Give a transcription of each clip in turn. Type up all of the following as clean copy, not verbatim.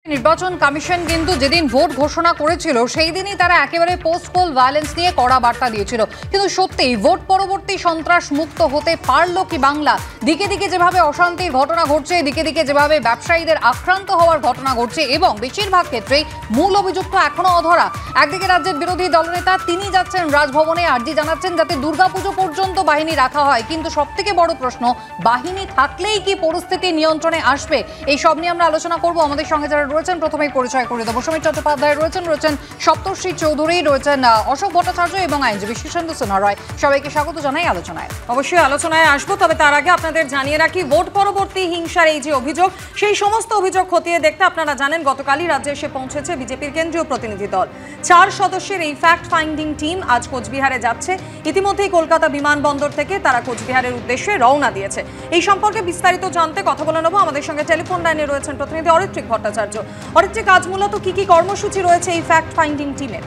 নির্বাচন কমিশন কিন্তু যেদিন ভোট ঘোষণা করেছিল সেই দিনই তারা একেবারে পোস্ট পোল ভায়োলেন্স নিয়ে কড়া বার্তা দিয়েছিল। কিন্তু সত্যিই ভোট পরবর্তী সন্ত্রাস মুক্ত হতে পারলো কি বাংলা? দিকে দিকে যেভাবে অশান্তির ঘটনা ঘটছে, দিকে দিকে যেভাবে ব্যবসায়ীদের আক্রান্ত হওয়ার ঘটনা ঘটছে এবং বেশিরভাগ ক্ষেত্রেই মূল অভিযুক্ত এখনো অধরা। একদিকে রাজ্যের বিরোধী দলনেতা তিনি যাচ্ছেন রাজভবনে, আর্জি জানাচ্ছেন যাতে দুর্গাপুজো পর্যন্ত বাহিনী রাখা হয়। কিন্তু সবথেকে বড় প্রশ্ন, বাহিনী থাকলেই কি পরিস্থিতি নিয়ন্ত্রণে আসবে? এই সব নিয়ে আমরা আলোচনা করব। আমাদের সঙ্গে যারা রয়েছেন প্রথমেই পরিচয় করে দেবো। সমীর চট্টোপাধ্যায় রয়েছেন সপ্তর্ষি চৌধুরী রয়েছেন, অশোক ভট্টাচার্য এবং আইনজীবী শীর্ষেন্দু সিনহা রয়। সবাইকে স্বাগত জানাই আলোচনায়। অবশ্যই আলোচনায় আসবো, তবে তার আগে আপনাদের জানিয়ে রাখি ভোট পরবর্তী হিংসার এই যে অভিযোগ, সেই সমস্ত অভিযোগ খতিয়ে দেখতে আপনারা জানেন গতকালই রাজ্যে এসে পৌঁছেছে বিজেপির কেন্দ্রীয় প্রতিনিধি দল। 4 সদস্যের এই ফ্যাক্ট ফাইন্ডিং টিম আজ কোচবিহারে যাচ্ছে। ইতিমধ্যেই কলকাতা বিমানবন্দর থেকে তারা কোচবিহারের উদ্দেশ্যে রওনা দিয়েছে। এই সম্পর্কে বিস্তারিত জানতে কথা বলে নেব। আমাদের সঙ্গে টেলিফোন লাইনে রয়েছেন প্রতিনিধি অরিত্রিক ভট্টাচার্য। অরিত্রিক, আজ মূলত কি কর্মসূচি রয়েছে এই ফ্যাক্ট ফাইন্ডিং টিমের?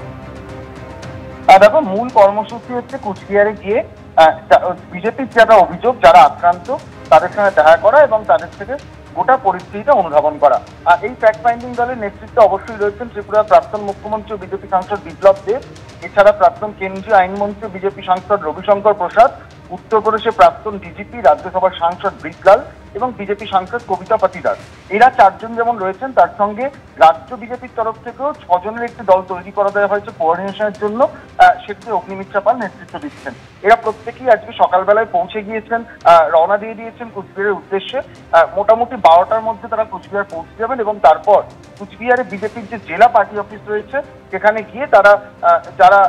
দেখো, মূল কর্মসূচি হচ্ছে কোচবিহারে গিয়ে বিজেপির যারা অভিযোগ, যারা আক্রান্ত তাদের সঙ্গে দেখা করা এবং তাদের থেকে গোটা পরিস্থিতিটা অনুধাবন করা। এই ফ্যাক্ট ফাইন্ডিং দলের নেতৃত্বে অবশ্যই রয়েছেন ত্রিপুরার প্রাক্তন মুখ্যমন্ত্রী বিজেপি সাংসদ বিপ্লব দেব, এছাড়া প্রাক্তন কেন্দ্রীয় আইনমন্ত্রী বিজেপি সাংসদ রবিশঙ্কর প্রসাদ, উত্তরপ্রদেশের প্রাক্তন ডিজিপি রাজ্যসভার সাংসদ ব্রিজলাল এবং বিজেপি সাংসদ কবিতা পাতিদার। এরা 4 জন যেমন রয়েছেন, তার সঙ্গে রাজ্য বিজেপির তরফ থেকেও 6 জনের একটি দল তৈরি করা দেওয়া হয়েছে কোঅর্ডিনেশনের জন্য। সেটিতে অগ্নিমিত্রা পাল নেতৃত্ব দিচ্ছেন। এরা প্রত্যেকেই আজকে সকালবেলায় পৌঁছে গিয়েছেন, রওনা দিয়ে দিয়েছেন কোচবিহারের উদ্দেশ্যে। মোটামুটি 12টার মধ্যে তারা কোচবিহার পৌঁছে যাবেন এবং তারপর কোচবিহারে বিজেপির যে জেলা পার্টি অফিস রয়েছে সেখানে গিয়ে তারা যারা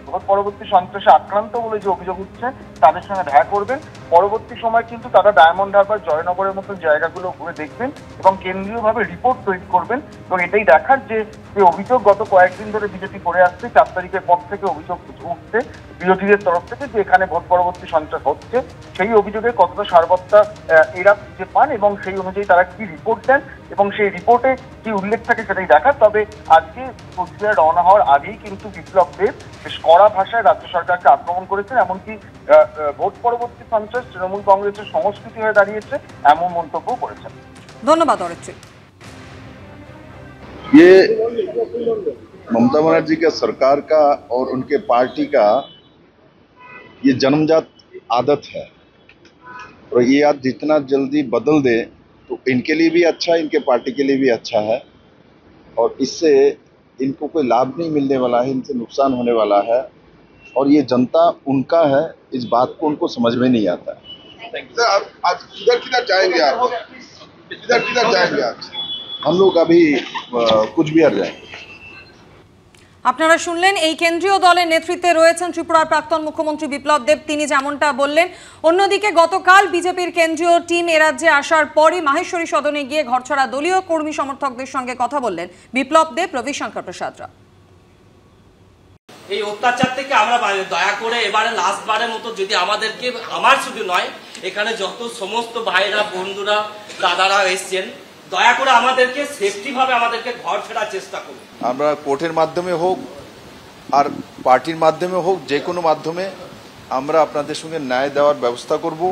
ভোট পরবর্তী সন্ত্রাসে আক্রান্ত বলে যে অভিযোগ উঠছে তাদের সঙ্গে দেখা করবেন। পরবর্তী সময় কিন্তু তারা ডায়মন্ড হারবার, জয়নগরের মতো জায়গাগুলো ঘুরে দেখবেন এবং কেন্দ্রীয়ভাবে রিপোর্ট তৈরি করবেন এবং এটাই দেখার যে অভিযোগ গত কয়েকদিন ধরে বিজেপি করে আসছে, 4 তারিখের পর থেকে অভিযোগ উঠছে বিরোধীদের তরফ থেকে যে এখানে ভোট পরবর্তী সন্ত্রাস হচ্ছে, সেই অভিযোগে কতটা সারবত্তা এরা খুঁজে পান এবং সেই অনুযায়ী তারা কি রিপোর্ট দেন এবং সেই রিপোর্টে কি উল্লেখ থাকে সেটাই দেখার। তবে আজকে কোচবিহার রওনা হওয়ার আগেই কিন্তু বিপ্লব দেব বেশ কড়া ভাষায় রাজ্য সরকারকে আক্রমণ করেছেন, এমনকি ভোট পরবর্তী সন্ত্রাস তৃণমূল কংগ্রেসের সংস্কৃতি হয়ে দাঁড়িয়েছে এমন মন্তব্য করেছেন। ধন্যবাদ অরিত্রিক। ये ममता बनर्जी का सरकार का और उनके पार्टी का ये जन्मजात आदत है और ये आज जितना जल्दी बदल दे तो इनके लिए भी अच्छा है, इनके पार्टी के लिए भी अच्छा है और इससे इनको कोई लाभ नहीं मिलने वाला है, इनसे नुकसान होने वाला है और ये जनता उनका है, इस बात को उनको समझ में नहीं आता है। आज किधर जाएंगे आप? किधर जाएंगे आज? हम लोग अभी कुचबिहार जाएंगे। আপনারা শুনলেন, এই কেন্দ্রীয় দলের নেতৃত্বে রয়েছেন ত্রিপুরার প্রাক্তন মুখ্যমন্ত্রী বিপ্লব দেব, তিনি যেমনটা বললেন। অন্যদিকে গতকাল বিজেপির কেন্দ্রীয় টিম এ রাজ্যে আসার পরই মাহেশ্বরী সদনে গিয়ে ঘরছড়া দলীয় কর্মী সমর্থকদের সঙ্গে কথা বললেন বিপ্লব দেব, রবিশঙ্কর প্রসাদরা। এই অত্যাচার থেকে আমরা দয়া করে এবারে লাস্টবারের মতো যদি আমাদেরকে, আমার শুধু নয়, এখানে যত সমস্ত ভাইরা, বন্ধুরা, দাদারা এসছেন, দয়া করে আমাদেরকে সেফটি ভাবে আমাদেরকে ঘর ফেরার চেষ্টা করুন। আমরা কোর্টের মাধ্যমে হোক আর পার্টির মাধ্যমে হোক, যে কোনো মাধ্যমে আমরা আপনাদের সঙ্গে ন্যায় দেওয়ার ব্যবস্থা করব।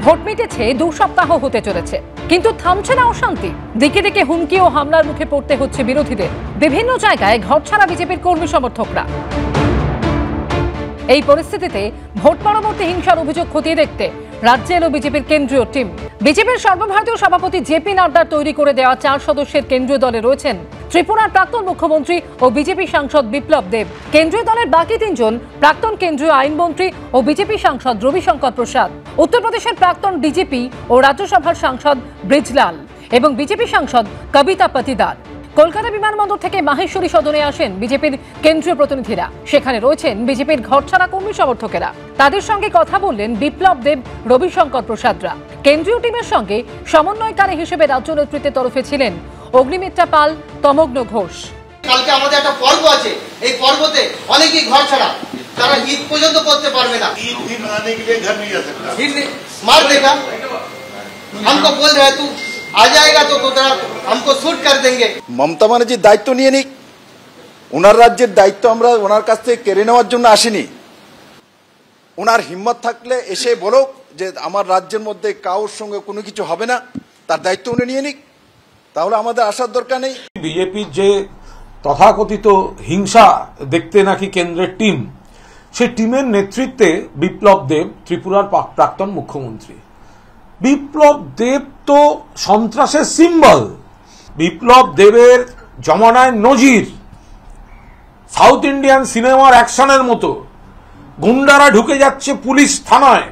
ভোট মিটেছে 2 সপ্তাহ হতে চলেছে, কিন্তু থামছে না অশান্তি। দিকে দিকে হুমকি ও হামলার মুখে পড়তে হচ্ছে বিরোধীদের। বিভিন্ন জায়গায় ঘরছাড়া বিজেপির কর্মী সমর্থকরা। এই পরিস্থিতিতে ভোট পরবর্তী হিংসার অভিযোগ খতিয়ে দেখতে রাজ্যে এলো বিজেপির কেন্দ্রীয় টিম। বিজেপির সর্বভারতীয় সভাপতি জেপি নাড্ডার তৈরি করে দেওয়া 4 সদস্যের কেন্দ্রীয় দলে রয়েছেন ত্রিপুরার প্রাক্তন মুখ্যমন্ত্রী ও বিজেপি সাংসদ বিপ্লব দেব। কেন্দ্রীয় দলের বাকি 3 জন প্রাক্তন কেন্দ্রীয় আইনমন্ত্রী ও বিজেপি সাংসদ রবিশঙ্কর প্রসাদ, উত্তরপ্রদেশের প্রাক্তন ডিজিপি ও রাজ্যসভার সাংসদ ব্রিজলাল এবং বিজেপি সাংসদ কবিতা পাতিদার। কলকাতা বিমানবন্দর থেকে মাহেশ্বরী সদনে আসেন বিজেপির কেন্দ্রীয় প্রতিনিধিরা। সেখানে রয়েছেন বিজেপির ঘরছাড়া কর্মী সমর্থকেরা। তাদের সঙ্গে কথা বললেন বিপ্লব দেব, রবিশঙ্কর প্রসাদরা। কেন্দ্রীয় টিমের সঙ্গে সমন্বয়কারী হিসেবে রাজ্য নেতৃত্বের তরফে ছিলেন অগ্নিমিত্রা পাল, তমগ্ন ঘোষ। কালকে আমাদের একটা পর্ব আছে, এই পর্বতে অনেকেই ঘর ছাড়া, তারা ঈদ পর্যন্ত করতে পারবে না। ঈদ মানানে के लिए घर नहीं जा सकता, मार देगा हमको बोल रहा है तू आ जाएगा तो हमको शूट कर देंगे। মমতা ব্যানার্জি দায়িত্ব নিয়ে নিক, ওনার রাজ্যের দায়িত্ব আমরা ওনার কাছ থেকে কেড়ে নেওয়ার জন্য আসিনি। ওনার হিম্মত থাকলে এসে বলুক যে আমার রাজ্যের মধ্যে কারোর সঙ্গে কোনো কিছু হবে না, তার দায়িত্ব উনি নিয়ে নিক। তাহলে আমাদের আসার দরকার নেই। বিজেপির যে তথাকথিত হিংসা দেখতে নাকি কেন্দ্রের টিম, সেই টিমের নেতৃত্বে বিপ্লব দেব ত্রিপুরার প্রাক্তন মুখ্যমন্ত্রী। বিপ্লব দেব তো সন্ত্রাসের সিম্বল। বিপ্লব দেবের জমানায় নজির, সাউথ ইন্ডিয়ান সিনেমার অ্যাকশনের মতো গুন্ডারা ঢুকে যাচ্ছে পুলিশ থানায়,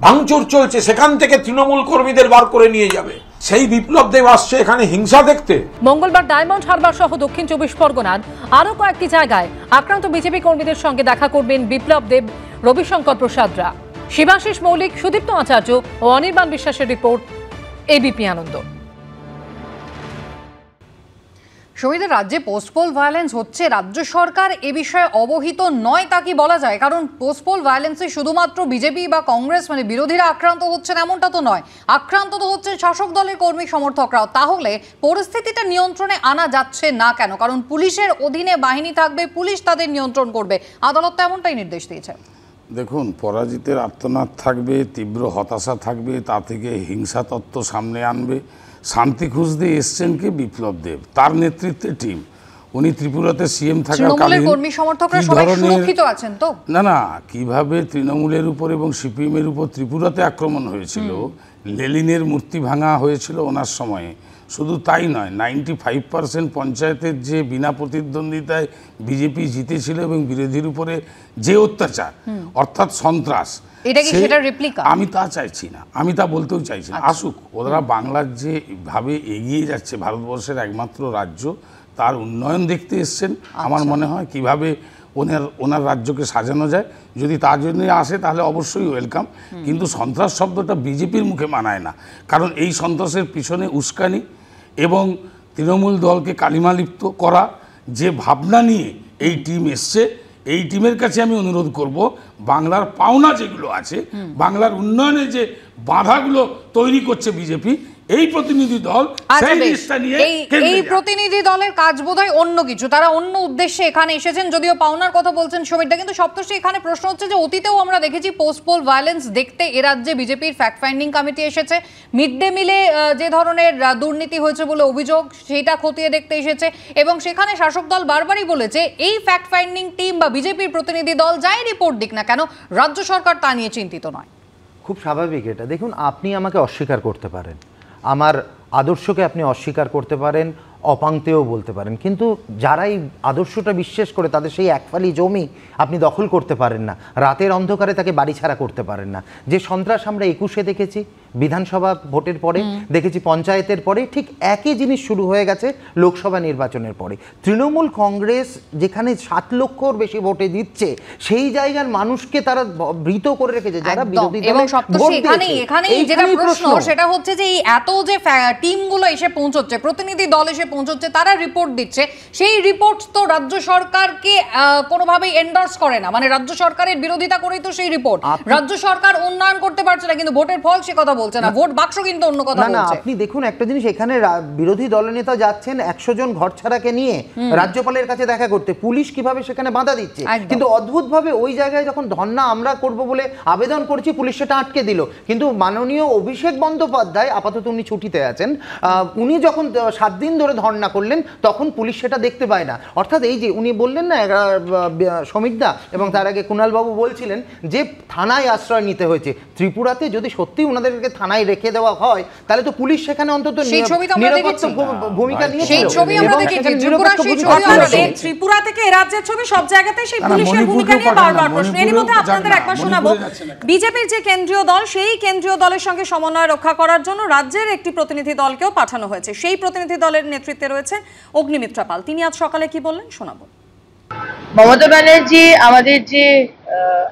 ভাঙচুর চলছে, সেখান থেকে তৃণমূল কর্মীদের বার করে নিয়ে যাবে। সেই বিপ্লব দেব আসছে এখানে হিংসা দেখতে। মঙ্গলবার ডায়মন্ড হারবার সহ দক্ষিণ 24 পরগনার আরো কয়েকটি জায়গায় আক্রান্ত বিজেপি কর্মীদের সঙ্গে দেখা করবেন বিপ্লব দেব, রবিশঙ্কর প্রসাদরা। শিবাশিস মৌলিক, সুদীপ্ত আচার্য ও অনির্বাণ বিশ্বাসের রিপোর্ট, এবিপি আনন্দ। সমিতি, রাজ্যে পোস্টপোল ভায়োলেন্স হচ্ছে, রাজ্য সরকার এ বিষয়ে অবহিত নয় তা কি বলা যায়? কারণ পোস্টপোল ভায়োলেন্সে শুধুমাত্র বিজেপি বা কংগ্রেস মানে বিরোধীরা আক্রান্ত হচ্ছেন এমনটা তো নয়, আক্রান্ত তো হচ্ছেন শাসক দলের কর্মী সমর্থকরাও। তাহলে পরিস্থিতিটা নিয়ন্ত্রণে আনা যাচ্ছে না কেন? কারণ পুলিশের অধীনে বাহিনী থাকবে, পুলিশ তাদের নিয়ন্ত্রণ করবে, আদালত তো এমনটাই নির্দেশ দিয়েছে। দেখুন, পরাজিতের আর্তনাদ থাকবে, তীব্র হতাশা থাকবে, তা থেকে হিংসা তত্ত্ব সামনে আনবে। শান্তি খুঁজতে এসছেন কে? বিপ্লব দেব, তার নেতৃত্বে টিম। উনি ত্রিপুরাতে সিএম থাকাকালীন না কিভাবে তৃণমূলের উপর এবং সিপিএম এর উপর ত্রিপুরাতে আক্রমণ হয়েছিল, লেলিনের মূর্তি ভাঙা হয়েছিল ওনার সময়ে। শুধু তাই নয়, 95% পঞ্চায়েতের যে বিনা প্রতিদ্বন্দ্বিতায় বিজেপি জিতেছিল এবং বিরোধীর উপরে যে অত্যাচার অর্থাৎ সন্ত্রাস, আমি তা চাইছি না, আমি তা বলতেও চাইছি না। আসুক, ওরা বাংলার যে ভাবে এগিয়ে যাচ্ছে, ভারতবর্ষের একমাত্র রাজ্য, তার উন্নয়ন দেখতে এসছেন। আমার মনে হয় কিভাবে ওনার রাজ্যকে সাজানো যায়, যদি তার জন্য আসে তাহলে অবশ্যই ওয়েলকাম। কিন্তু সন্ত্রাস শব্দটা বিজেপির মুখে মানায় না, কারণ এই সন্ত্রাসের পিছনে উস্কানি এবং তৃণমূল দলকে কালিমালিপ্ত করা যে ভাবনা নিয়ে এই টিম এসছে, এই টিমের কাছে আমি অনুরোধ করব, বাংলার পাওনা যেগুলো আছে, বাংলার উন্নয়নে যে বাধাগুলো তৈরি করছে বিজেপি, এই প্রতিনিধি দল এই প্রতিনিধি দলের কাজ বোধহয় অন্য কিছু, তারা অন্য উদ্দেশ্যে এখানে এসেছেন। যদিও পাওনার কথা বলছেন সমীরদা, কিন্তু সপ্তর্ষি এখানে প্রশ্ন হচ্ছে যে অতীতেও আমরা দেখেছি পোস্টপোল ভায়োলেন্স দেখতে এ রাজ্যে বিজেপির ফ্যাক্ট ফাইন্ডিং কমিটি এসেছে, মিড ডে মিলে যে ধরনের দুর্নীতি হয়েছে বলে অভিযোগ সেটা খতিয়ে দেখতে এসেছে, এবং সেখানে শাসক দল বারবারই বলেছে এই ফ্যাক্ট ফাইন্ডিং টিম বা বিজেপির প্রতিনিধি দল যাই রিপোর্ট দিক না কেন, রাজ্য সরকার তা নিয়ে চিন্তিত নয়। খুব স্বাভাবিক এটা। দেখুন, আপনি আমাকে অস্বীকার করতে পারেন, আমার আদর্শকে আপনি অস্বীকার করতে পারেন, অপাংতেও বলতে পারেন, কিন্তু যারা এই আদর্শটা বিশ্বাস করে তাদের সেই একফালি জমি আপনি দখল করতে পারেন না, রাতের অন্ধকারে তাকে বাড়ি ছাড়া করতে পারেন না। যে সন্ত্রাস আমরা 21-এ দেখেছি, বিধানসভা ভোটের পরে দেখেছি, পঞ্চায়েতের পরে, ঠিক একই জিনিস শুরু হয়ে গেছে লোকসভা নির্বাচনের পরে। তৃণমূল কংগ্রেস যেখানে 7 লক্ষর বেশি ভোটে দিচ্ছে, সেই জায়গার মানুষকে তারা ভীত করে রেখেছে যারা বিরোধী দল। এবং সপ্তর্ষি এখানেই যেটা প্রশ্ন সেটা হচ্ছে যে এই এত যে টিমগুলো এসে পৌঁছচ্ছে, প্রতিনিধি দল এসে পৌঁছচ্ছে, তারা রিপোর্ট দিচ্ছে, সেই রিপোর্ট তো রাজ্য সরকারকে কোনোভাবেই এন্ডোর্স করে না, মানে রাজ্য সরকারের বিরোধিতা করেই তো সেই রিপোর্ট। রাজ্য সরকার উন্নয়ন করতে পারছে না, কিন্তু ভোটের ফল সে কথা বলছে না, ভোট বাক্স কিন্তু অন্য কথা বলছে। না, আপনি দেখুন একটা জিনিস, এখানে বিরোধী দলনেতা যাচ্ছেন 100 জন ঘরছাড়াকে নিয়ে রাজ্যপালের কাছে দেখা করতে, পুলিশ কিভাবে সেখানে বাধা দিচ্ছে। কিন্তু অদ্ভুতভাবে ওই জায়গায় যখন ধর্ণা আমরা করব বলে আবেদন করেছি, পুলিশ সেটা আটকে দিল। কিন্তু মাননীয় অভিষেক বন্দ্যোপাধ্যায়, আপাতত উনি ছুটিতে আছেন, উনি যখন 7 দিন ধরে ধর্ণা করলেন তখন পুলিশ সেটা দেখতে পায় না। অর্থাৎ এই যে উনি বললেন না সমীরদা, এবং তার আগে কুণালবাবু বলছিলেন যে থানায় আশ্রয় নিতে হয়েছে, ত্রিপুরাতে যদি সত্যি ওনাদেরকে থানায় রেখে দেওয়া হয় তাহলে তো পুলিশ সেখানে অন্তত নিরাপত্তা ভূমিকা নিয়েছিল। ত্রিপুরা থেকে রাজ্যের ছবি সব জায়গাতে সেই পুলিশের ভূমিকা নিয়ে বারবার প্রশ্ন। এর মধ্যে আপনাদের একবার শোনাবো, বিজেপির যে কেন্দ্রীয় দল, সেই কেন্দ্রীয় দলের সঙ্গে সমন্বয় রক্ষা করার জন্য রাজ্যের একটি প্রতিনিধি দলকেও পাঠানো হয়েছে। সেই প্রতিনিধি দলের নেতৃত্বে রয়েছে অগ্নিমিত্রা পাল, তিনি আজ সকালে কি বললেন শোনাবো। মমতা ব্যানার্জি আমাদের যে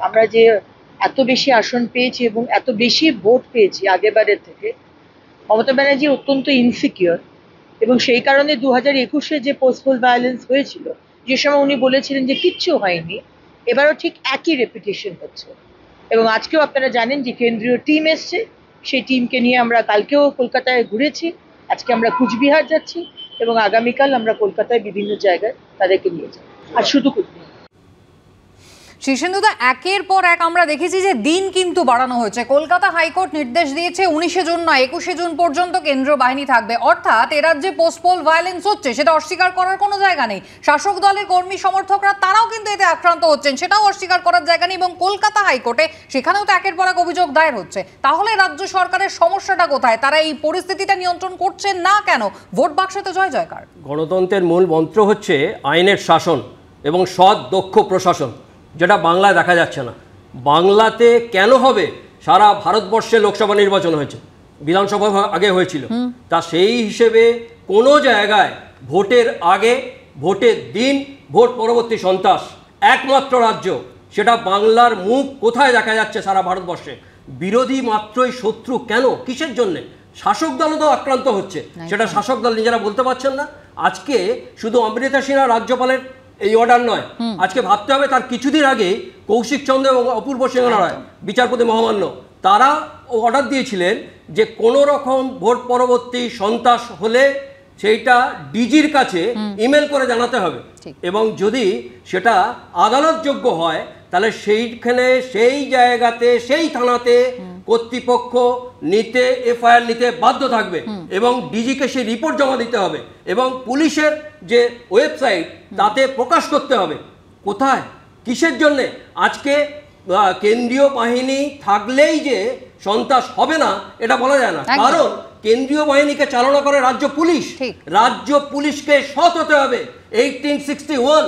আমরা যে এত বেশি আসন পেয়েছি এবং এত বেশি ভোট পেয়েছি আগেরবারের থেকে, মমতা ব্যানার্জি অত্যন্ত ইনসিকিউর, এবং সেই কারণে 2021-এ যে পোস্টপোল ভায়োলেন্স হয়েছিল, যে সময় উনি বলেছিলেন যে কিচ্ছু হয়নি, এবারও ঠিক একই রেপিটেশন হচ্ছে। এবং আজকেও আপনারা জানেন যে কেন্দ্রীয় টিম এসছে, সেই টিমকে নিয়ে আমরা কালকেও কলকাতায় ঘুরেছি, আজকে আমরা কুচবিহার যাচ্ছি এবং আগামীকাল আমরা কলকাতায় বিভিন্ন জায়গায় তাদেরকে নিয়ে যাব। আর শুধু কুচবিহার। শীর্ষেন্দুদা, একের পর এক আমরা দেখেছি যে দিন কিন্তু বাড়ানো হয়েছে। কলকাতা হাইকোর্ট নির্দেশ দিয়েছে 19শে জুন নয় 21শে জুন পর্যন্ত কেন্দ্রীয় বাহিনী থাকবে। অর্থাৎ এ রাজ্যে পোস্টপোল ভায়োলেন্স হচ্ছে, সেটা অস্বীকার করার কোনো জায়গা নেই। শাসক দলের কর্মী সমর্থকরা তারাও কিন্তু এতে আক্রান্ত হচ্ছেন, সেটাও অস্বীকার করার জায়গা নেই। এবং কলকাতা হাইকোর্টে সেখানেও তো একের পর এক অভিযোগ দায়ের হচ্ছে। তাহলে রাজ্য সরকারের সমস্যাটা কোথায়? তারা এই পরিস্থিতিটা নিয়ন্ত্রণ করছেন না কেন? ভোট বাক্সে তো জয় জয়কার। গণতন্ত্রের মূল মন্ত্র হচ্ছে আইনের শাসন এবং সৎ দক্ষ প্রশাসন, যেটা বাংলায় দেখা যাচ্ছে না। বাংলাতে কেন হবে? সারা ভারতবর্ষে লোকসভা নির্বাচন হয়েছে, বিধানসভা আগে হয়েছিল, তা সেই হিসেবে কোনো জায়গায় ভোটের আগে, ভোটের দিন, ভোট পরবর্তী সন্ত্রাস। একমাত্র রাজ্য সেটা বাংলার মুখ কোথায় দেখা যাচ্ছে সারা ভারতবর্ষে? বিরোধী মাত্রই শত্রু কেন? কিসের জন্যে? শাসক দলও তো আক্রান্ত হচ্ছে, সেটা শাসক দল নিজেরা বলতে পারছেন না। আজকে শুধু অমৃতা সিনহা রাজ্যপালের এই অর্ডার নয়, আজকে ভাবতে হবে তার কিছুদিন আগে কৌশিক চন্দ্র এবং অপূর্ব সিংহ রায় বিচারপতি মহামান্য, তারা অর্ডার দিয়েছিলেন যে কোনো রকম ভোট পরবর্তী সন্ত্রাস হলে সেইটা ডিজির কাছে ইমেল করে জানাতে হবে, এবং যদি সেটা আদালতযোগ্য হয় তাহলে সেইখানে সেই জায়গাতে সেই থানাতে কর্তৃপক্ষ নিতে এফআইআর নিতে বাধ্য থাকবে এবং ডিজিকে সেই রিপোর্ট জমা দিতে হবে এবং পুলিশের যে ওয়েবসাইট তাতে প্রকাশ করতে হবে। কোথায়, কিসের জন্যে? আজকে কেন্দ্রীয় বাহিনী থাকলেই যে সন্ত্রাস হবে না এটা বলা যায় না, কারণ কেন্দ্রীয় বাহিনীকে চালনা করে রাজ্য পুলিশ। রাজ্য পুলিশকে সৎ হতে হবে। 1861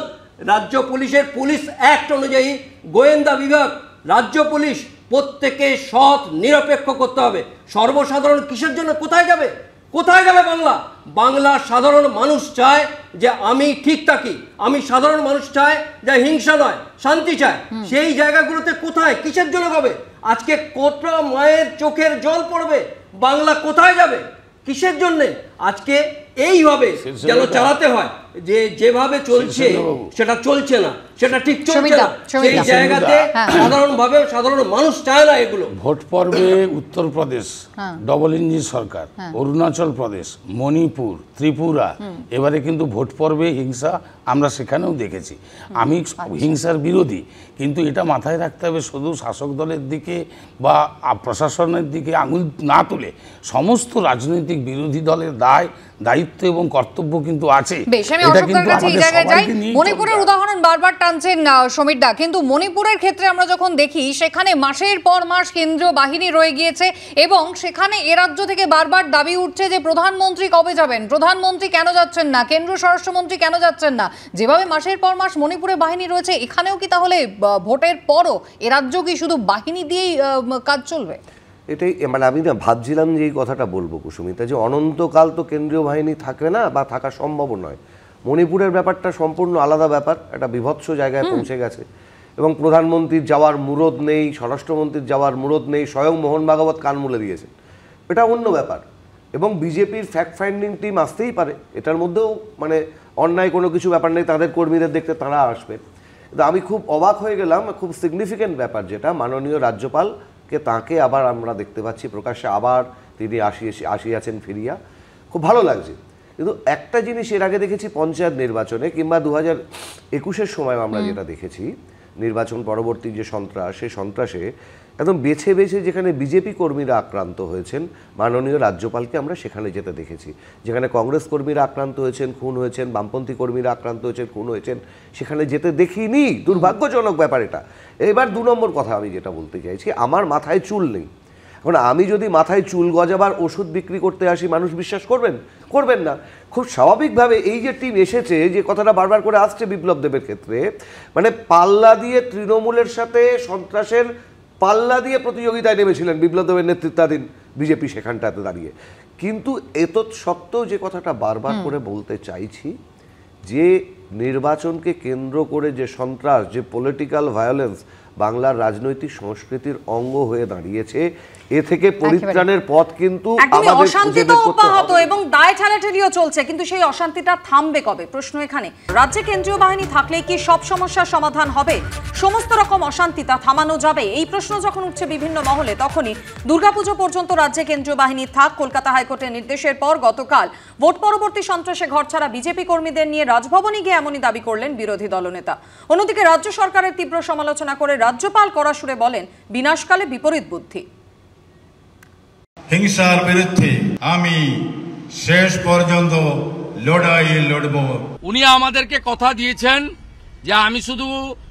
রাজ্য পুলিশের পুলিশ অ্যাক্ট অনুযায়ী গোয়েন্দা বিভাগ, রাজ্য পুলিশ প্রত্যেকে সৎ নিরপেক্ষ করতে হবে। সর্বসাধারণ কিসের জন্য কোথায় যাবে? কোথায় যাবে বাংলা? বাংলার সাধারণ মানুষ চায় যে আমি ঠিক থাকি, আমি সাধারণ মানুষ চায় যে হিংসা নয় শান্তি চায়। সেই জায়গাগুলোতে কোথায়, কিসের জন্য হবে? আজকে কত মায়ের চোখের জল পড়বে, বাংলা কোথায় যাবে, কিসের জন্যে? আজকে এইভাবে যেন চালাতে হয় যে যেভাবে চলছে সেটা চলছে না, সেটা ঠিক চলছে না। সেই জায়গাতে সাধারণভাবে সাধারণ মানুষ চায় না এগুলো। ভোট পর্বে উত্তরপ্রদেশ ডবল ইঞ্জিন সরকার, অরুণাচল প্রদেশ, মণিপুর, ত্রিপুরা, এবারে কিন্তু ভোট পর্বে হিংসা আমরা সেখানেও দেখেছি। আমি হিংসার বিরোধী, কিন্তু এটা মাথায় রাখতে হবে শুধু শাসক দলের দিকে বা প্রশাসনের দিকে আঙুল না তুলে সমস্ত রাজনৈতিক বিরোধী দলের দায়িত্ব এবং কর্তব্য কিন্তু আছে। মণিপুরের উদাহরণ বারবার টানছেন সমীর দা, কিন্তু মণিপুরের ক্ষেত্রে আমরা যখন দেখি সেখানে মাসের পর মাস কেন্দ্রীয় বাহিনী রয়ে গিয়েছে এবং সেখানে এ রাজ্য থেকে বারবার দাবি উঠছে যে প্রধানমন্ত্রী কবে যাবেন, প্রধানমন্ত্রী কেন যাচ্ছেন না, কেন্দ্রীয় স্বরাষ্ট্রমন্ত্রী কেন যাচ্ছেন না। যেভাবে মাসের পর মাস মণিপুরে বাহিনী রয়েছে, এখানেও কি তাহলে ভোটের পরও এ রাজ্য কি শুধু বাহিনী দিয়েই কাজ চলবে? এটাই মানে আমি না ভাবছিলাম যে এই কথাটা বলবো কুসুমিতা, যে অনন্তকাল তো কেন্দ্রীয় বাহিনী থাকবে না বা থাকা সম্ভব নয়। মণিপুরের ব্যাপারটা সম্পূর্ণ আলাদা ব্যাপার, একটা বিভৎস জায়গায় পৌঁছে গেছে এবং প্রধানমন্ত্রীর যাওয়ার মুরদ নেই, স্বরাষ্ট্রমন্ত্রীর যাওয়ার মুরদ নেই, স্বয়ং মোহন ভাগবত কান মুলে দিয়েছেন, এটা অন্য ব্যাপার। এবং বিজেপির ফ্যাক্ট ফাইন্ডিং টিম আসতেই পারে, এটার মধ্যেও মানে অন্যায় কোনো কিছু ব্যাপার নেই, তাদের কর্মীদের দেখতে তারা আসবে। কিন্তু আমি খুব অবাক হয়ে গেলাম, খুব সিগনিফিক্যান্ট ব্যাপার যেটা মাননীয় রাজ্যপালকে তাকে আবার আমরা দেখতে পাচ্ছি প্রকাশ্যে, আবার তিনি আসিয়াছেন ফিরিয়া, খুব ভালো লাগছে। কিন্তু একটা জিনিস এর আগে দেখেছি পঞ্চায়েত নির্বাচনে কিংবা 2021-এর সময় আমরা যেটা দেখেছি নির্বাচন পরবর্তী যে সন্ত্রাস, সেই সন্ত্রাসে একদম বেছে বেছে যেখানে বিজেপি কর্মীরা আক্রান্ত হয়েছেন মাননীয় রাজ্যপালকে আমরা সেখানে যেতে দেখেছি। যেখানে কংগ্রেস কর্মীরা আক্রান্ত হয়েছেন, খুন হয়েছেন, বামপন্থী কর্মীরা আক্রান্ত হয়েছেন, খুন হয়েছেন, সেখানে যেতে দেখিনি। দুর্ভাগ্যজনক ব্যাপার এটা। এবার 2 নম্বর কথা আমি যেটা বলতে চাইছি, আমার মাথায় চুল নেই। এখন আমি যদি মাথায় চুল গজাবার ওষুধ বিক্রি করতে আসি, মানুষ বিশ্বাস করবেন? করবেন না। খুব স্বাভাবিকভাবে এই যে টিম এসেছে, যে কথাটা বারবার করে আসছে বিপ্লব দেবের ক্ষেত্রে, মানে পাল্লা দিয়ে তৃণমূলের সাথে সন্ত্রাসের পাল্লা দিয়ে প্রতিযোগিতায় নেমেছিলেন বিপ্লব দেবের নেতৃত্বাধীন বিজেপি সেখানটাতে দাঁড়িয়ে। কিন্তু এতৎ সত্ত্বেও যে কথাটা বারবার করে বলতে চাইছি, যে নির্বাচনকে কেন্দ্র করে যে সন্ত্রাস, যে পলিটিক্যাল ভায়োলেন্স বাংলার রাজনৈতিক সংস্কৃতির অঙ্গ হয়ে দাঁড়িয়েছে, এ থেকে পরিত্রাণের পথ কিন্তু আমাদের অশান্তি তো অব্যাহত এবং দায় ঠেলাঠেলিও চলছে, কিন্তু সেই অশান্তিটা থামবে কবে? প্রশ্ন এখানে। রাজ্যে কেন্দ্রীয় বাহিনী থাকলে কি সব সমস্যার সমাধান হবে? সমস্ত রকম অশান্তি তা থামানো যাবে? এই প্রশ্ন যখন উঠছে বিভিন্ন মহলে, তখনই দুর্গাপুজো পর্যন্ত রাজ্যে কেন্দ্রীয় বাহিনী থাক কলকাতা হাইকোর্টের নির্দেশের পর গতকাল ভোট পরবর্তী সন্ত্রাসে ঘরছাড়া বিজেপি কর্মীদের নিয়ে রাজভবনে গিয়ে এমনই দাবি করলেন বিরোধী দলনেতা। অন্যদিকে রাজ্য সরকারের তীব্র সমালোচনা করে রাজ্যপাল কড়া সুরে বলেন, বিনাশকালে বিপরীত বুদ্ধি। হিংসার বিরুদ্ধে আমি শেষ পর্যন্ত লড়াই লড়ব। উনি আমাদেরকে কথা দিয়েছেন যে আমি শুধু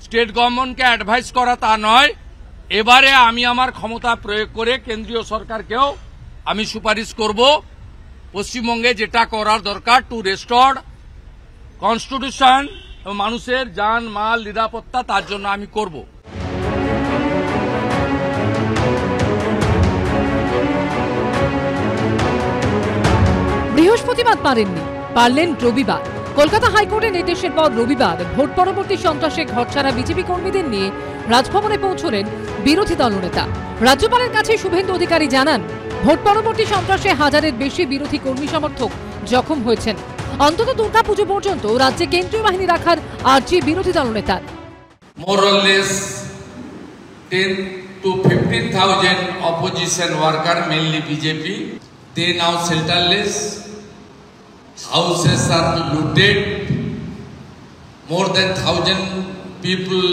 স্টেট গভর্নমেন্টকে অ্যাডভাইস করা তা নয়, এবারে আমি আমার ক্ষমতা প্রয়োগ করে কেন্দ্রীয় সরকারকেও আমি সুপারিশ করব পশ্চিমবঙ্গে যেটা করার দরকার টু রেস্টোর কনস্টিটিউশন এবং মানুষের জান মাল নিরাপত্তা, তার জন্য আমি করব। বৃহস্পতিবার পারেননি, পারলেন রবিবার। কলকাতা হাইকোর্টের নির্দেশের পর রবিবার ভোট পরবর্তী সন্ত্রাসে ঘরছাড়া বিজেপি কর্মীদের নিয়ে রাজভবনে পৌঁছলেন বিরোধী দলনেতা। রাজ্যপালের কাছে শুভেন্দু অধিকারী জানান, ভোট পরবর্তী সন্ত্রাসে হাজারের বেশি বিরোধী কর্মী সমর্থক জখম হয়েছেন। অন্তত দুর্গাপুজো পর্যন্ত রাজ্যে কেন্দ্রীয় বাহিনী রাখার আর্জি বিরোধী দলনেতার। More or less 10 to 15,000 opposition worker, mainly BJP, they now shelterless. Houses are looted. More than 1,000 people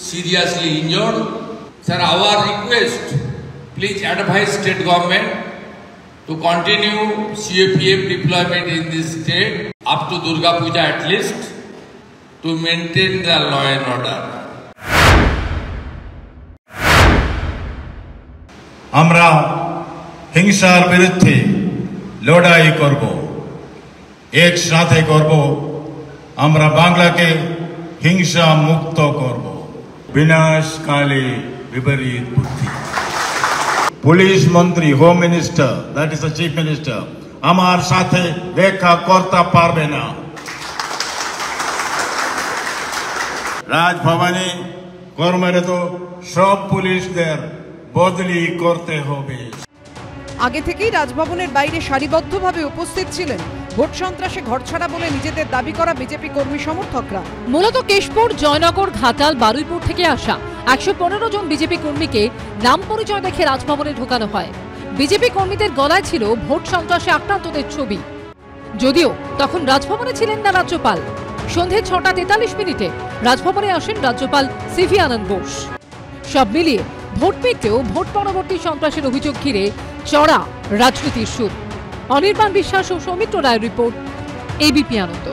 seriously injured. Sir, our request, please advise state government to continue CAPF deployment in this state up to Durga Puja at least, to maintain the law and order. আমরা হিংসার বিরুদ্ধে লড়াই করব, একসাথে করব। আমরা বাংলাকে হিংসা মুক্ত করব। বিনাশকালে বিপরীত বুদ্ধি। পুলিশ মন্ত্রী, home minister, that is the chief minister, আমার সাথে দেখা করতে পারবে না। রাজভবনে কর্মরত সব পুলিশদের বদলি করতে হবে। আগে থেকেই রাজভবনের বাইরে সারিবদ্ধভাবে উপস্থিত ছিলেন ভোট সন্ত্রাসে ঘরছাড়া বলে নিজেদের দাবি করা বিজেপি কর্মী সমর্থকরা। মূলত কেশপুর, জয়নগর, ঘাটাল, বারুইপুর থেকে আসা 115 জন বিজেপি কর্মীকে নাম পরিচয় দেখে রাজভবনে ঢোকানো হয়। বিজেপি কর্মীদের গলায় ছিল ভোট সন্ত্রাসে আক্রান্তদের ছবি। যদিও তখন রাজভবনে ছিলেন না রাজ্যপাল। সন্ধে 6:43 রাজভবনে আসেন রাজ্যপাল সিভি আনন্দ বোস। সব মিলিয়ে ভোট পেতেও ভোট পরবর্তী সন্ত্রাসের অভিযোগ ঘিরে চড়া রাজনীতির সুর। অনির্বাণ বিশ্বাস ও সৌমিত্র রায়ের রিপোর্ট, এবিপি আনন্দ।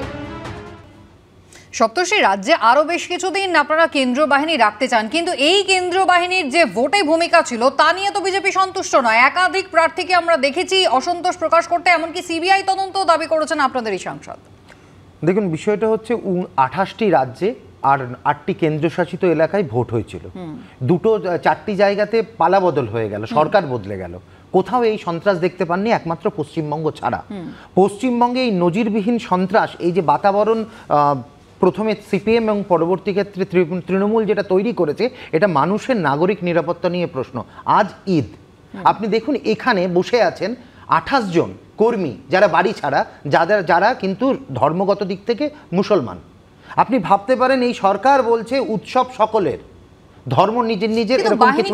সপ্তর্ষি, রাজ্যে আরো বেশ কিছুদিন আপনারা কেন্দ্রীয় বাহিনী রাখতে চান, কিন্তু এই কেন্দ্রীয় বাহিনীর যে ভোটে ভূমিকা ছিল তা নিয়ে তো বিজেপি সন্তুষ্ট নয়। একাধিক প্রার্থীকে আমরা দেখেছি অসন্তোষ প্রকাশ করতে, এমনকি সিবিআই তদন্ত দাবি করেছেন আপনাদেরই সাংসদ। দেখুন, বিষয়টা হচ্ছে 28টি রাজ্যে আর 8টি কেন্দ্রশাসিত এলাকায় ভোট হয়েছিল। 4টি জায়গাতে পালাবদল হয়ে গেল, সরকার বদলে গেল। কোথাও এই সন্ত্রাস দেখতে পাননি একমাত্র পশ্চিমবঙ্গ ছাড়া। পশ্চিমবঙ্গে এই নজিরবিহীন সন্ত্রাস, এই যে বাতাবরণ প্রথমে সিপিএম এবং পরবর্তী ক্ষেত্রে তৃণমূল যেটা তৈরি করেছে, এটা মানুষের নাগরিক নিরাপত্তা নিয়ে প্রশ্ন। আজ ঈদ, আপনি দেখুন এখানে বসে আছেন 28 জন কর্মী যারা বাড়ি ছাড়া, যারা কিন্তু ধর্মগত দিক থেকে মুসলমান। আপনি ভাবতে পারেন এই সরকার বলছে উৎসব সকলের, ধর্ম নিজের নিজের, এরকম কিছু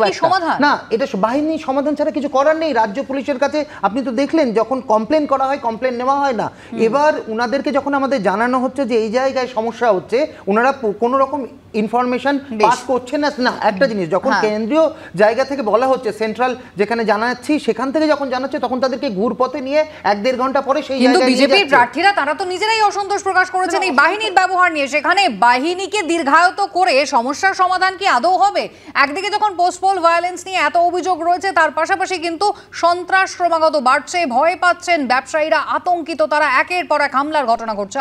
না। এটা বাহিনীর সমাধান ছাড়া কিছু করার নেই। রাজ্য পুলিশের কাছে আপনি তো দেখলেন যখন কমপ্লেন করা হয়, কমপ্লেন নেওয়া হয় না। এবার উনাদেরকে যখন আমাদের জানানো হচ্ছে যে এই জায়গায় সমস্যা হচ্ছে, ওনারা কোনো রকম ইনফরমেশন পাস করছে না। একটা জিনিস, যখন কেন্দ্রীয় জায়গা থেকে বলা হচ্ছে, সেন্ট্রাল যেখানে জানাচ্ছি সেখান থেকে যখন জানাচ্ছে, তখন তাদেরকে ঘুরপথে নিয়ে 1-1.5 ঘন্টা পরে সেই জায়গায় বিজেপির প্রার্থীরা তারা তো নিজেরাই অসন্তোষ প্রকাশ করেছেন এই বাহিনীর ব্যবহার নিয়ে। সেখানে বাহিনীকে দীর্ঘায়িত করে সমস্যার সমাধান কি আদৌ হবে? একদিকে যখন পোস্ট পোল ভায়োলেন্স নিয়ে এত অভিযোগ রয়েছে, তার পাশাপাশি কিন্তু সন্ত্রাস ক্রমাগত বাড়ছে, ভয় পাচ্ছেন ব্যবসায়ীরা, আতঙ্কিত তারা, একের পর এক হামলার ঘটনা ঘটছে।